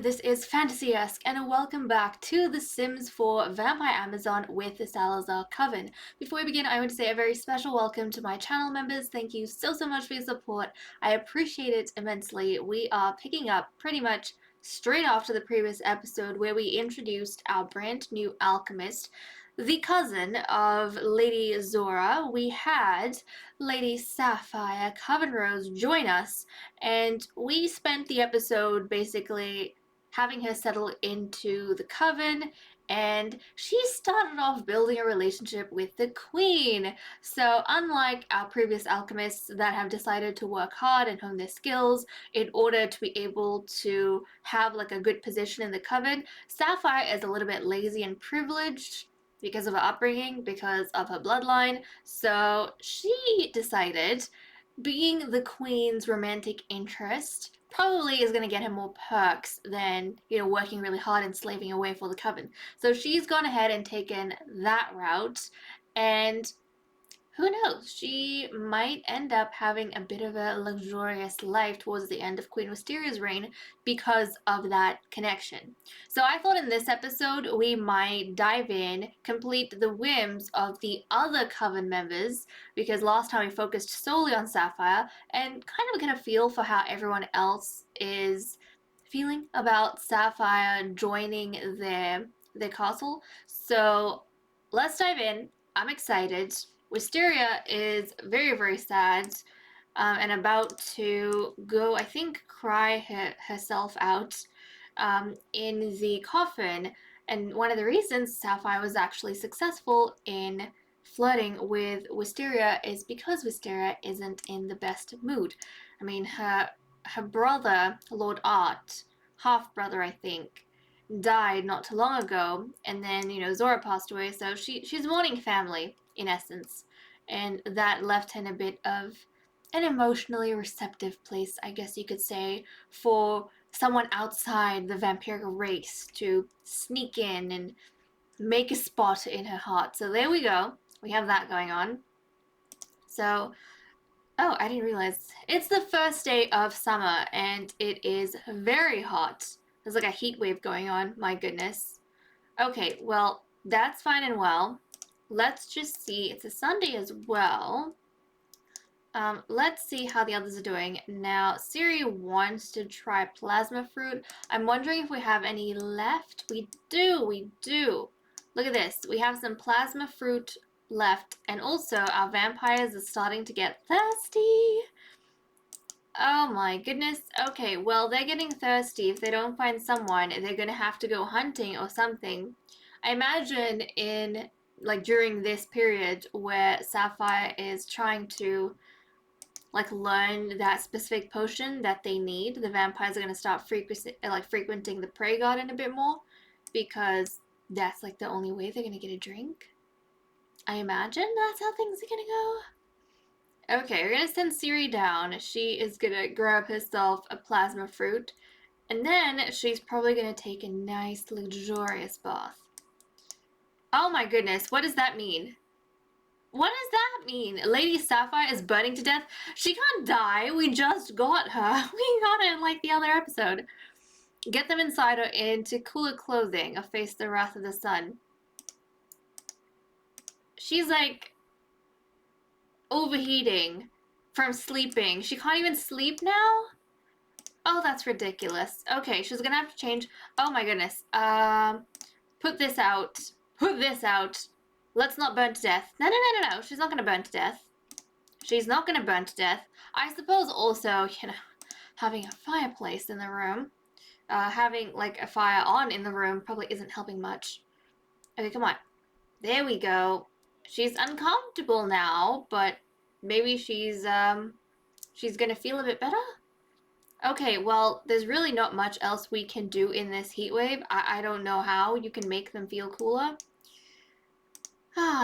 This is FantasyEsque, and welcome back to The Sims 4 Vampire Amazon with the Salazar Coven. Before we begin, I want to say a very special welcome to my channel members. Thank you so much for your support. I appreciate it immensely. We are picking up pretty much straight after the previous episode where we introduced our brand new alchemist, the cousin of Lady Zora. We had Lady Sapphire Covenrose join us, and we spent the episode basically having her settle into the coven, and she started off building a relationship with the queen. So unlike our previous alchemists that have decided to work hard and hone their skills in order to be able to have like a good position in the coven, Sapphire is a little bit lazy and privileged because of her upbringing, because of her bloodline. So she decided, being the queen's romantic interest, probably is going to get her more perks than, working really hard and slaving away for the coven. So she's gone ahead and taken that route, and who knows, she might end up having a bit of a luxurious life towards the end of Queen Wisteria's reign because of that connection. So I thought in this episode we might dive in, complete the whims of the other coven members, because last time we focused solely on Sapphire, and kind of get a feel for how everyone else is feeling about Sapphire joining their castle. So let's dive in. I'm excited. Wisteria is very, very sad, and about to go, I think, cry herself out in the coffin. And one of the reasons Sapphire was actually successful in flirting with Wisteria is because Wisteria isn't in the best mood. I mean, her brother, Lord Art, half-brother, I think, died not too long ago, and then, Zora passed away, so she's mourning family, in essence, and that left her in a bit of an emotionally receptive place, I guess you could say, for someone outside the vampiric race to sneak in and make a spot in her heart. So there we go. We have that going on. So, oh, I didn't realize. It's the first day of summer, and it is very hot. There's like a heat wave going on. My goodness. Okay, well, that's fine and well. Let's just see. It's a Sunday as well. Let's see how the others are doing. Now, Siri wants to try plasma fruit. I'm wondering if we have any left. We do. Look at this. We have some plasma fruit left, and also our vampires are starting to get thirsty. Oh my goodness. Okay, well, they're getting thirsty. If they don't find someone, they're gonna have to go hunting or something. I imagine during this period where Sapphire is trying to learn that specific potion that they need, the vampires are going to start frequenting the prey garden a bit more, because that's the only way they're going to get a drink. I imagine that's how things are going to go. Okay, we're going to send Siri down. She is going to grab herself a plasma fruit, and then she's probably going to take a nice luxurious bath. Oh my goodness, what does that mean? What does that mean? Lady Sapphire is burning to death? She can't die. We just got her. We got her in the other episode. Get them inside or into cooler clothing or face the wrath of the sun. She's overheating from sleeping. She can't even sleep now? Oh, that's ridiculous. Okay, she's gonna have to change. Oh my goodness. Put this out. Put this out. Let's not burn to death. No, no, no, no, no. She's not gonna burn to death. She's not gonna burn to death. I suppose also, having a fireplace in the room, having like a fire on in the room probably isn't helping much. Okay, come on. There we go. She's uncomfortable now, but maybe she's gonna feel a bit better? Okay, well, there's really not much else we can do in this heat wave. I don't know how you can make them feel cooler.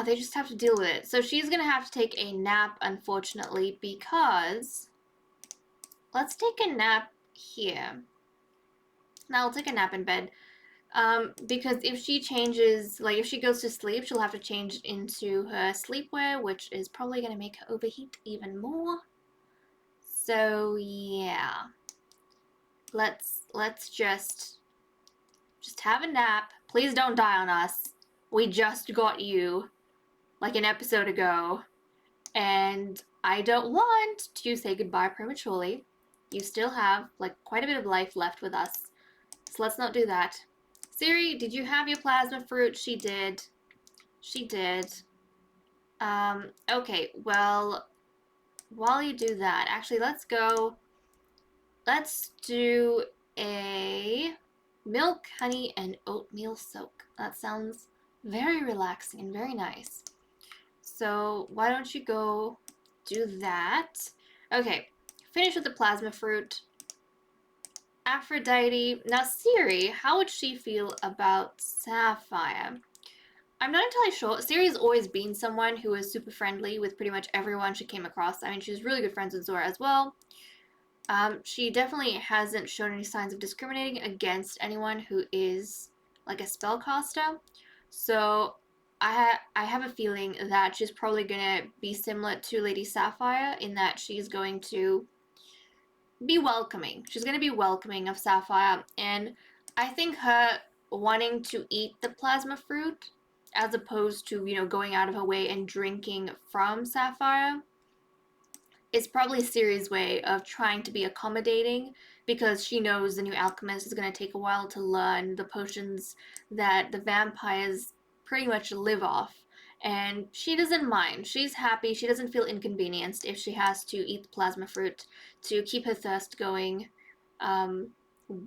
They just have to deal with it. So she's gonna have to take a nap, unfortunately, because... Let's take a nap here. Now I'll take a nap in bed. Because if she changes, like if she goes to sleep, she'll have to change into her sleepwear, which is probably gonna make her overheat even more. So yeah. Let's just have a nap. Please don't die on us. We just got you like an episode ago, and I don't want to say goodbye prematurely. You still have like quite a bit of life left with us, so let's not do that. Siri, did you have your plasma fruit? She did. She did. Okay, well, while you do that, actually, let's do a milk, honey, and oatmeal soak. That sounds very relaxing and very nice. So why don't you go do that? Okay, finish with the plasma fruit. Aphrodite. Now, Siri, how would she feel about Sapphire? I'm not entirely sure. Siri's always been someone who is super friendly with pretty much everyone she came across. I mean, she's really good friends with Zora as well. She definitely hasn't shown any signs of discriminating against anyone who is like a spellcaster. So I have a feeling that she's probably gonna be similar to Lady Sapphire in that she's going to be welcoming. She's gonna be welcoming of Sapphire, and I think her wanting to eat the plasma fruit as opposed to, going out of her way and drinking from Sapphire is probably Siri's way of trying to be accommodating, because she knows the new alchemist is going to take a while to learn the potions that the vampires pretty much live off. And she doesn't mind. She's happy. She doesn't feel inconvenienced if she has to eat the plasma fruit to keep her thirst going,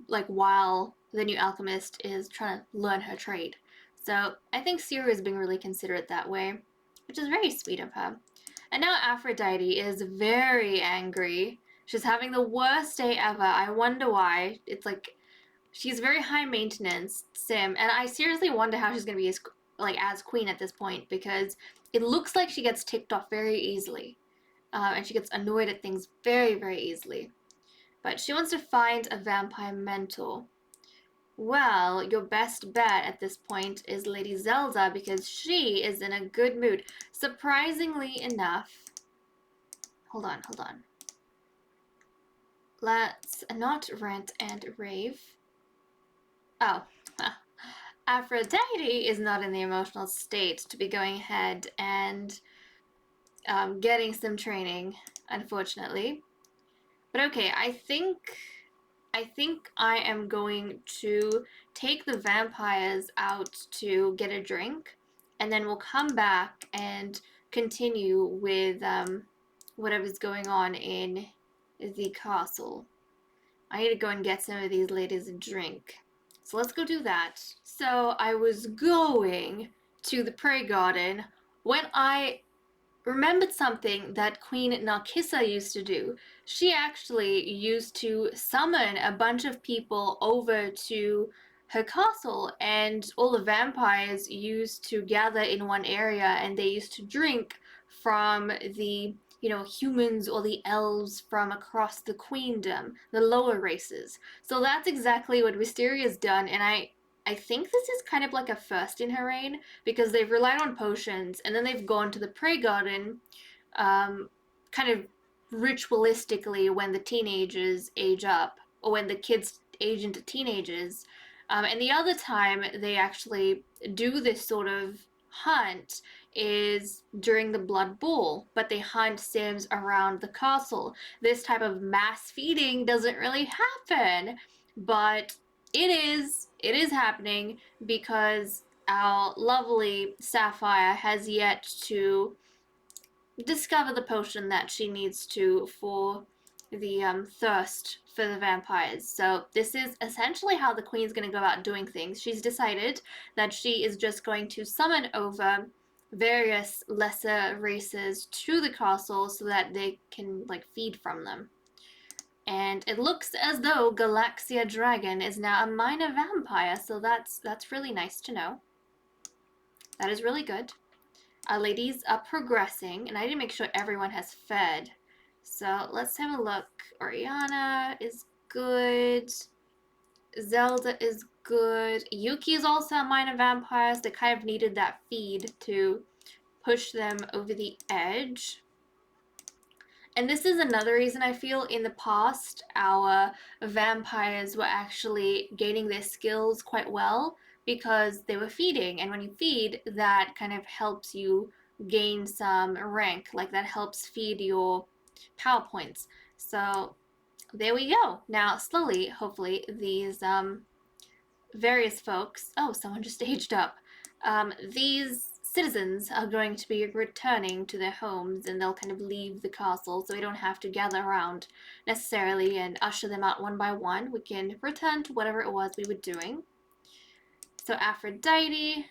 like while the new alchemist is trying to learn her trade. So I think Siri is being really considerate that way, which is very sweet of her. And now Aphrodite is very angry. She's having the worst day ever. I wonder why. It's like she's very high maintenance sim, and I seriously wonder how she's gonna be as queen at this point, because it looks like she gets ticked off very easily, and she gets annoyed at things very, very easily. But she wants to find a vampire mentor. Well, your best bet at this point is Lady Zelda, because she is in a good mood. Surprisingly enough, hold on. Let's not rant and rave. Oh, Aphrodite is not in the emotional state to be going ahead and getting some training, unfortunately. But okay, I think I am going to take the vampires out to get a drink, and then we'll come back and continue with whatever's going on in the castle. I need to go and get some of these ladies a drink. So let's go do that. So I was going to the prey garden when I remembered something that Queen Narcissa used to do. She actually used to summon a bunch of people over to her castle, and all the vampires used to gather in one area, and they used to drink from the humans or the elves from across the queendom, the lower races. So that's exactly what Wistaria's done, and I think this is kind of like a first in her reign, because they've relied on potions, and then they've gone to the prey garden, kind of ritualistically when the teenagers age up, or when the kids age into teenagers. And the other time they actually do this sort of hunt is during the Blood Bowl, but they hunt Sims around the castle. This type of mass feeding doesn't really happen, but it is happening because our lovely Sapphire has yet to discover the potion that she needs to for the thirst for the vampires. So this is essentially how the queen's going to go about doing things. She's decided that she is just going to summon over various lesser races to the castle so that they can like feed from them. And it looks as though Galaxia Dragon is now a minor vampire, so that's really nice to know. That is really good. Our ladies are progressing, and I need to make sure everyone has fed. So let's have a look. Oriana is good. Zelda is good. Yuki is also a minor vampire, so they kind of needed that feed to push them over the edge. And this is another reason I feel in the past our vampires were actually gaining their skills quite well because they were feeding. And when you feed, that kind of helps you gain some rank. Like that helps feed your power points. So there we go. Now slowly, hopefully, these various folks... Oh, someone just aged up. These citizens are going to be returning to their homes, and they'll kind of leave the castle, so we don't have to gather around necessarily and usher them out one by one. We can return to whatever it was we were doing. So Aphrodite,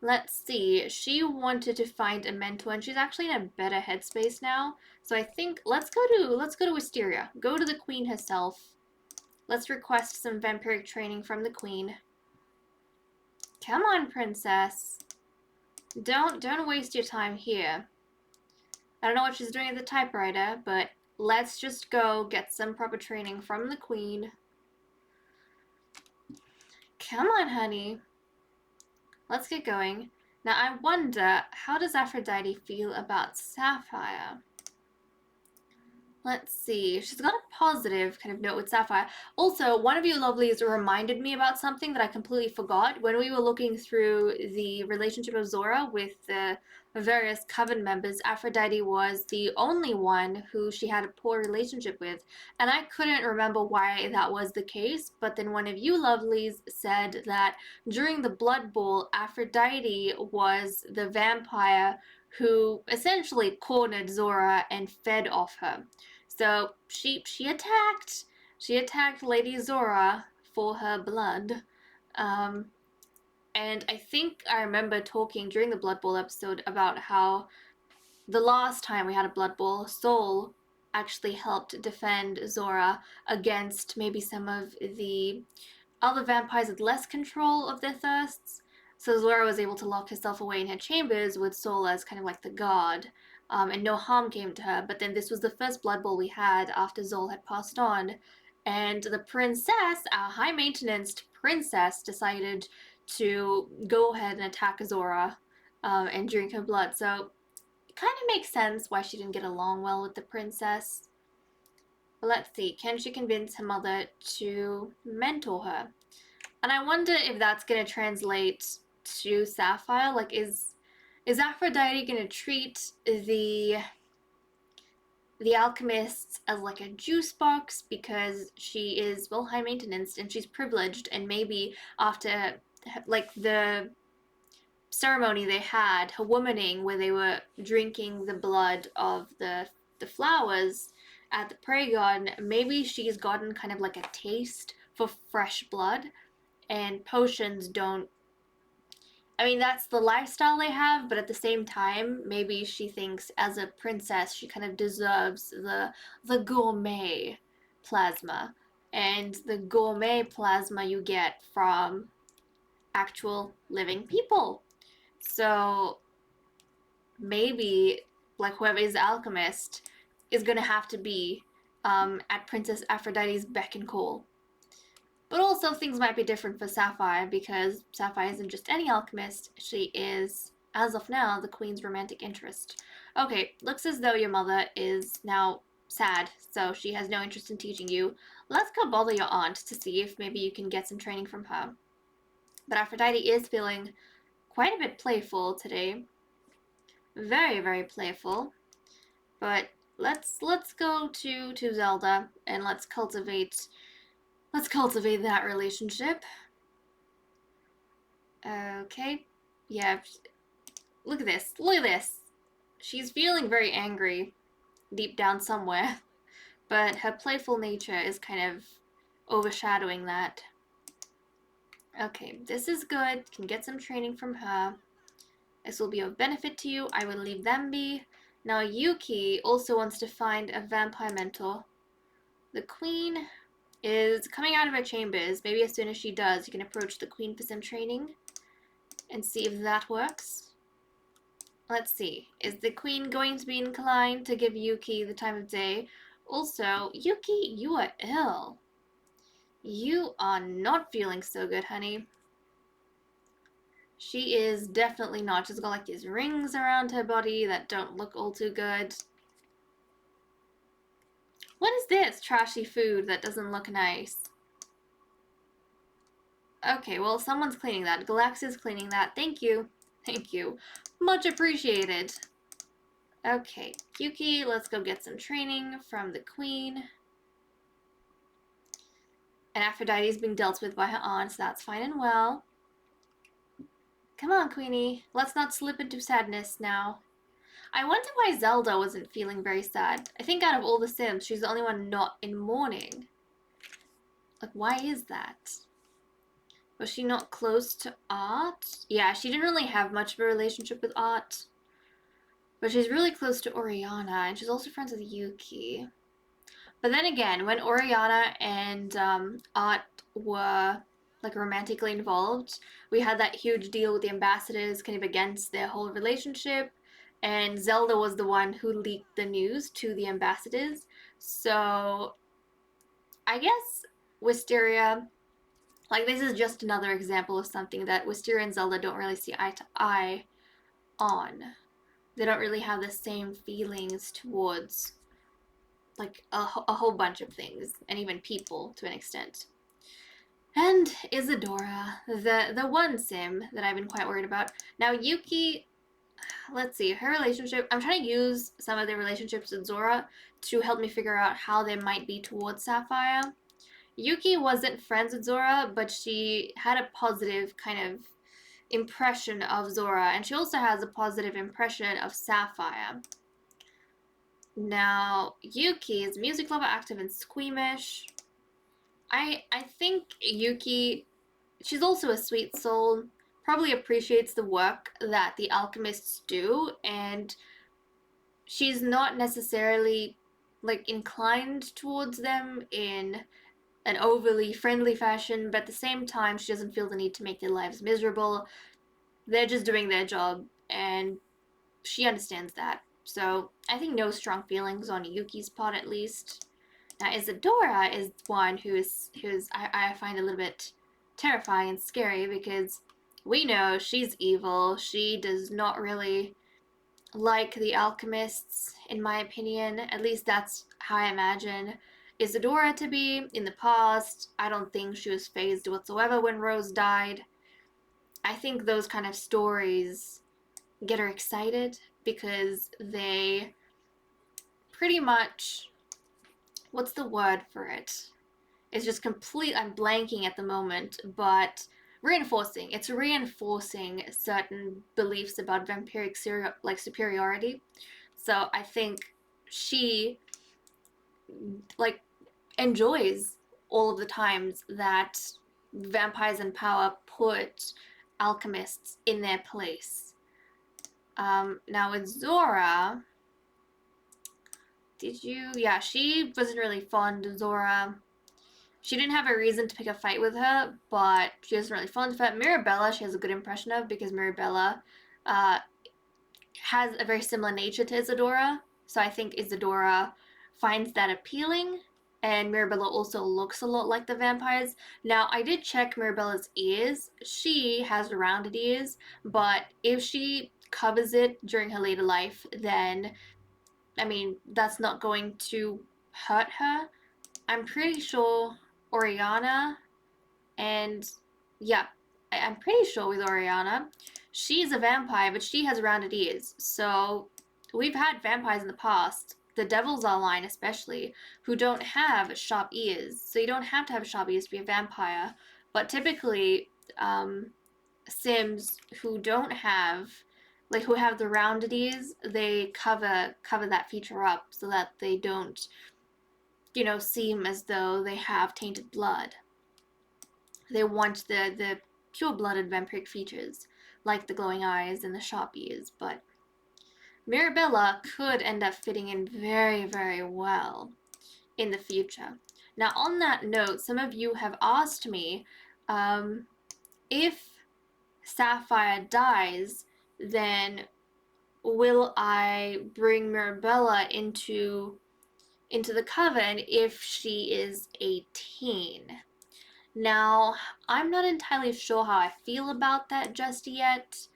let's see, she wanted to find a mentor, and she's actually in a better headspace now. So I think let's go to Wisteria. Go to the queen herself. Let's request some vampiric training from the queen. Come on, princess. Don't waste your time here. I don't know what she's doing at the typewriter, but let's just go get some proper training from the queen. Come on, honey. Let's get going. Now, I wonder, how does Aphrodite feel about Sapphire? Let's see. She's got a positive kind of note with Sapphire. Also, one of you lovelies reminded me about something that I completely forgot. When we were looking through the relationship of Zora with the various coven members, Aphrodite was the only one who she had a poor relationship with. And I couldn't remember why that was the case, but then one of you lovelies said that during the Blood Bowl, Aphrodite was the vampire who essentially cornered Zora and fed off her. So she attacked Lady Zora for her blood. And I think I remember talking during the Blood Bowl episode about how the last time we had a Blood Bowl, Sol actually helped defend Zora against maybe some of the other vampires with less control of their thirsts. So Zora was able to lock herself away in her chambers with Sol as kind of like the guard, and no harm came to her. But then this was the first Blood Bowl we had after Zol had passed on, and the princess, our high-maintenance princess, decided to go ahead and attack Zora and drink her blood. So it kind of makes sense why she didn't get along well with the princess. But let's see, can she convince her mother to mentor her? And I wonder if that's going to translate to Sapphire. Like, is Aphrodite going to treat the alchemist as like a juice box because she is, well, high maintenance and she's privileged, and maybe after like the ceremony they had, her womaning, where they were drinking the blood of the flowers at the prairie garden, maybe she's gotten kind of like a taste for fresh blood, and potions don't... I mean, that's the lifestyle they have, but at the same time, maybe she thinks as a princess she kind of deserves the gourmet plasma. And the gourmet plasma you get from actual living people. So maybe, like, whoever is the alchemist is going to have to be at Princess Aphrodite's beck and call. But also things might be different for Sapphire, because Sapphire isn't just any alchemist. She is, as of now, the queen's romantic interest. Okay, looks as though your mother is now sad, so she has no interest in teaching you. Let's go bother your aunt to see if maybe you can get some training from her. But Aphrodite is feeling quite a bit playful today. Very, very playful. But let's go to Zelda and let's cultivate that relationship. Okay. Yeah. Look at this. Look at this. She's feeling very angry deep down somewhere, but her playful nature is kind of overshadowing that. Okay, this is good. Can get some training from her. This will be of benefit to you. I will leave them be. Now Yuki also wants to find a vampire mentor. The queen is coming out of her chambers. Maybe as soon as she does, you can approach the queen for some training and see if that works. Let's see. Is the queen going to be inclined to give Yuki the time of day? Also, Yuki, you are ill. You are not feeling so good, honey. She is definitely not. She's got like these rings around her body that don't look all too good. What is this trashy food that doesn't look nice? Okay, well, someone's cleaning that. Galaxia's cleaning that. Thank you. Thank you. Much appreciated. Okay, Yuki, let's go get some training from the queen. And Aphrodite is being dealt with by her aunt, so that's fine and well. Come on, Queenie. Let's not slip into sadness now. I wonder why Zelda wasn't feeling very sad. I think out of all the Sims, she's the only one not in mourning. Like, why is that? Was she not close to Art? Yeah, she didn't really have much of a relationship with Art. But she's really close to Oriana, and she's also friends with Yuki. But then again, when Oriana and Art were like romantically involved, we had that huge deal with the ambassadors kind of against their whole relationship, and Zelda was the one who leaked the news to the ambassadors. So I guess Wisteria, like this is just another example of something that Wisteria and Zelda don't really see eye to eye on. They don't really have the same feelings towards like a whole bunch of things, and even people to an extent. And Isadora, the one sim that I've been quite worried about. Now Yuki, let's see, her relationship, I'm trying to use some of the relationships with Zora to help me figure out how they might be towards Sapphire. Yuki wasn't friends with Zora, but she had a positive kind of impression of Zora, and she also has a positive impression of Sapphire. Now, Yuki is music lover, active, and squeamish. I think Yuki, she's also a sweet soul, probably appreciates the work that the alchemists do, and she's not necessarily like inclined towards them in an overly friendly fashion, but at the same time she doesn't feel the need to make their lives miserable. They're just doing their job, and she understands that. So I think no strong feelings on Yuki's part, at least. Now Isadora is one who's I find a little bit terrifying and scary, because we know she's evil. She does not really like the alchemists, in my opinion. At least that's how I imagine Isadora to be in the past. I don't think she was fazed whatsoever when Rose died. I think those kind of stories get her excited because they pretty much, what's the word for it? It's just complete, I'm blanking at the moment, but reinforcing. It's reinforcing certain beliefs about vampiric superiority. So I think she like enjoys all of the times that vampires in power put alchemists in their place. Now with Zora, yeah, she wasn't really fond of Zora. She didn't have a reason to pick a fight with her, but she wasn't really fond of her. Mirabella, she has a good impression of, because Mirabella has a very similar nature to Isadora. So I think Isadora finds that appealing, and Mirabella also looks a lot like the vampires. Now, I did check Mirabella's ears. She has rounded ears, but if she covers it during her later life, then, I mean, that's not going to hurt her. I'm pretty sure Oriana and, yeah, I'm pretty sure with Oriana, she's a vampire, but she has rounded ears. So we've had vampires in the past, the Devil's Are line especially, who don't have sharp ears. So you don't have to have sharp ears to be a vampire. But typically, Sims who don't have, like, who have the rounded ears, they cover that feature up so that they don't, you know, seem as though they have tainted blood. They want the pure-blooded vampiric features, like the glowing eyes and the sharp ears, but Mirabella could end up fitting in very, very well in the future. Now, on that note, some of you have asked me, if Sapphire dies, then will I bring Mirabella into the coven if she is 18? Now, I'm not entirely sure how I feel about that just yet.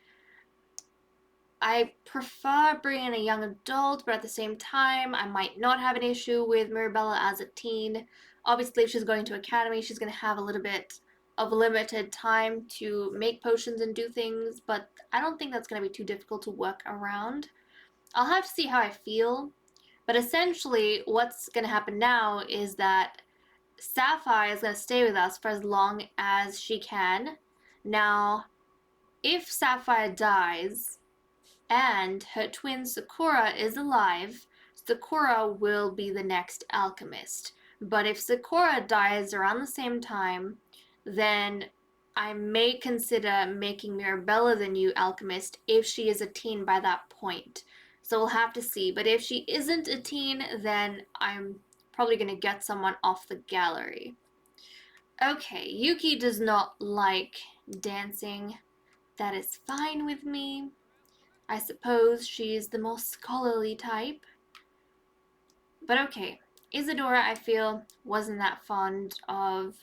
I prefer bringing a young adult, but at the same time, I might not have an issue with Mirabella as a teen. Obviously, if she's going to academy, she's going to have a little bit of limited time to make potions and do things, but I don't think that's going to be too difficult to work around. I'll have to see how I feel, but essentially what's going to happen now is that Sapphire is going to stay with us for as long as she can. Now, if Sapphire dies and her twin Sakura is alive, Sakura will be the next alchemist. But if Sakura dies around the same time, then I may consider making Mirabella the new alchemist if she is a teen by that point. So we'll have to see. But if she isn't a teen, then I'm probably going to get someone off the gallery. Okay, Yuki does not like dancing. That is fine with me. I suppose she's the most scholarly type. But okay, Isadora, I feel, wasn't that fond of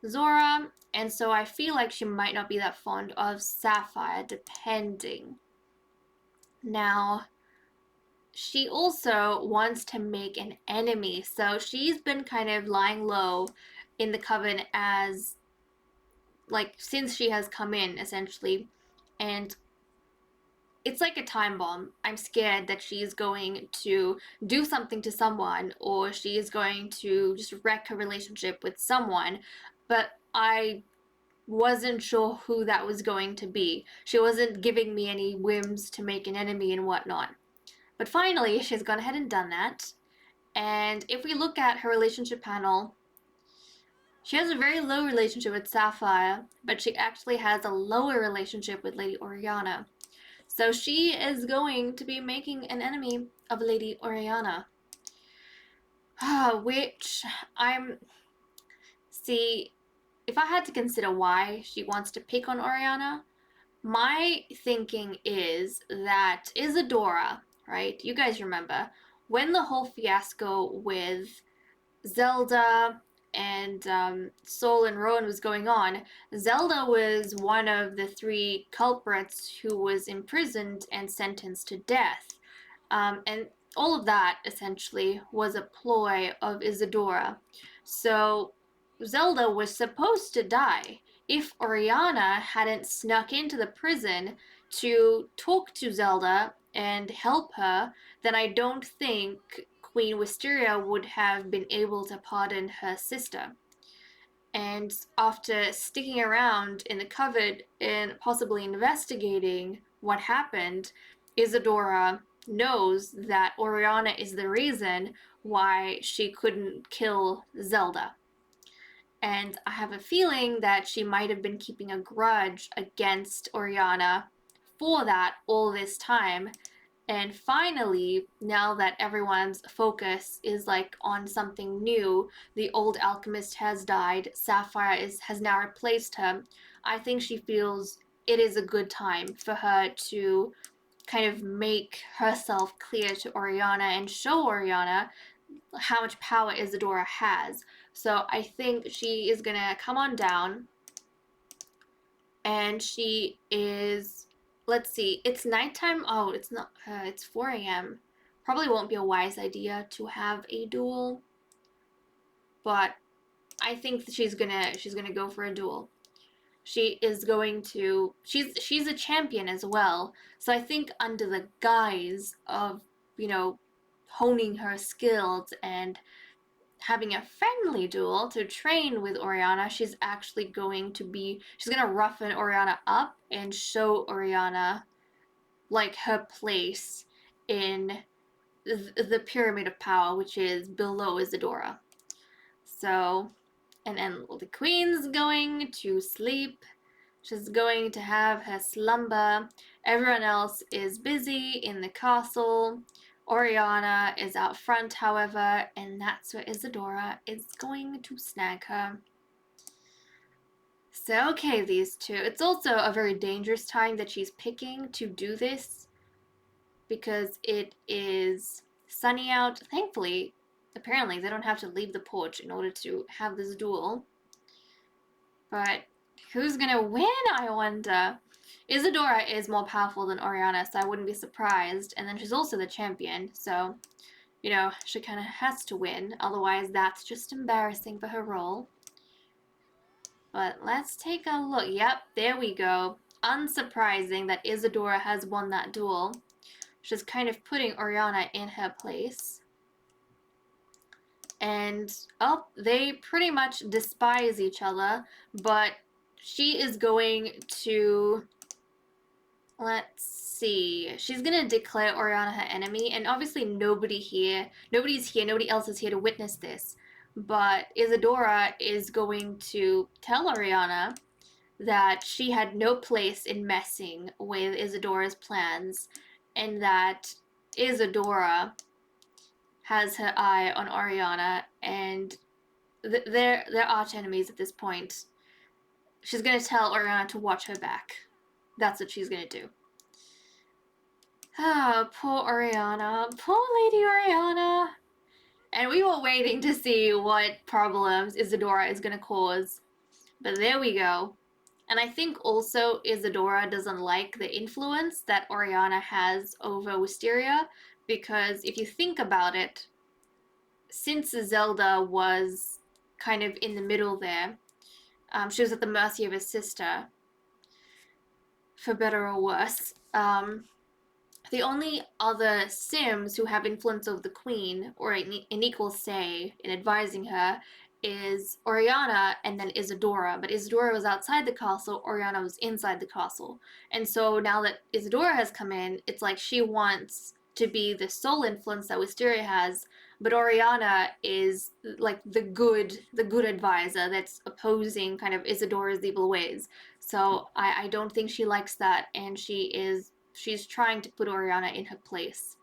Zora, and so I feel like she might not be that fond of Sapphire, depending. Now, she also wants to make an enemy, so she's been kind of lying low in the coven as, like, since she has come in, essentially, and it's like a time bomb. I'm scared that she's going to do something to someone, or she is going to just wreck her relationship with someone, but I wasn't sure who that was going to be. She wasn't giving me any whims to make an enemy and whatnot. But finally, she's gone ahead and done that. And if we look at her relationship panel, she has a very low relationship with Sapphire, but she actually has a lower relationship with Lady Oriana. So she is going to be making an enemy of Lady Oriana. Which see, if I had to consider why she wants to pick on Oriana, my thinking is that Isadora, right? You guys remember, when the whole fiasco with Zelda and Sol and Rowan was going on, Zelda was one of the 3 culprits who was imprisoned and sentenced to death. And all of that, essentially, was a ploy of Isadora. So Zelda was supposed to die. If Oriana hadn't snuck into the prison to talk to Zelda and help her, then I don't think Queen Wisteria would have been able to pardon her sister. And after sticking around in the cupboard and possibly investigating what happened, Isadora knows that Oriana is the reason why she couldn't kill Zelda. And I have a feeling that she might have been keeping a grudge against Oriana for that all this time. And finally, now that everyone's focus is like on something new, the old alchemist has died, Sapphire has now replaced her, I think she feels it is a good time for her to kind of make herself clear to Oriana and show Oriana how much power Isadora has. So I think she is gonna come on down, and she is, let's see, it's nighttime. Oh, it's not, it's 4 a.m. Probably won't be a wise idea to have a duel, but I think that she's gonna go for a duel. she is going to she's a champion as well. So I think under the guise of, you know, honing her skills and having a friendly duel to train with Oriana, she's actually going to she's going to roughen Oriana up and show Oriana like her place in the pyramid of power, which is below Isadora. So, and then the queen's going to sleep. She's going to have her slumber. Everyone else is busy in the castle. Oriana is out front, however, and that's where Isadora is going to snag her. So, okay, these two. It's also a very dangerous time that she's picking to do this because it is sunny out. Thankfully, apparently, they don't have to leave the porch in order to have this duel. But who's gonna win, I wonder? Isadora is more powerful than Oriana, so I wouldn't be surprised. And then she's also the champion, so, you know, she kind of has to win. Otherwise, that's just embarrassing for her role. But let's take a look. Yep, there we go. Unsurprising that Isadora has won that duel. She's kind of putting Oriana in her place. And, oh, they pretty much despise each other, but she is going to, let's see, she's going to declare Oriana her enemy, and obviously nobody else is here to witness this, but Isadora is going to tell Oriana that she had no place in messing with Isadora's plans, and that Isadora has her eye on Oriana, and they're arch enemies at this point. She's gonna tell Oriana to watch her back. That's what she's gonna do. Ah, poor Oriana. Poor Lady Oriana. And we were waiting to see what problems Isadora is gonna cause. But there we go. And I think also Isadora doesn't like the influence that Oriana has over Wisteria, because if you think about it, since Zelda was kind of in the middle there, she was at the mercy of his sister, for better or worse. The only other Sims who have influence over the queen, or an equal say in advising her, is Oriana and then Isadora. But Isadora was outside the castle, Oriana was inside the castle. And so now that Isadora has come in, it's like she wants to be the sole influence that Wisteria has, but Oriana is like the good advisor that's opposing kind of Isadora's evil ways. So I don't think she likes that, and she's trying to put Oriana in her place.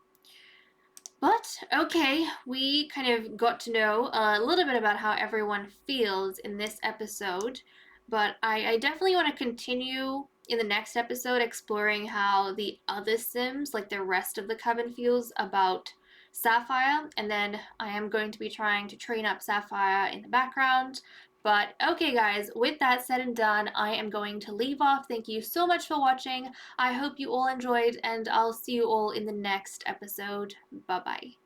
But, okay, we kind of got to know a little bit about how everyone feels in this episode, but I definitely want to continue in the next episode exploring how the other Sims, like the rest of the Coven, feels about Sapphire, and then I am going to be trying to train up Sapphire in the background. But okay guys, with that said and done, I am going to leave off. Thank you so much for watching. I hope you all enjoyed, and I'll see you all in the next episode. Bye bye.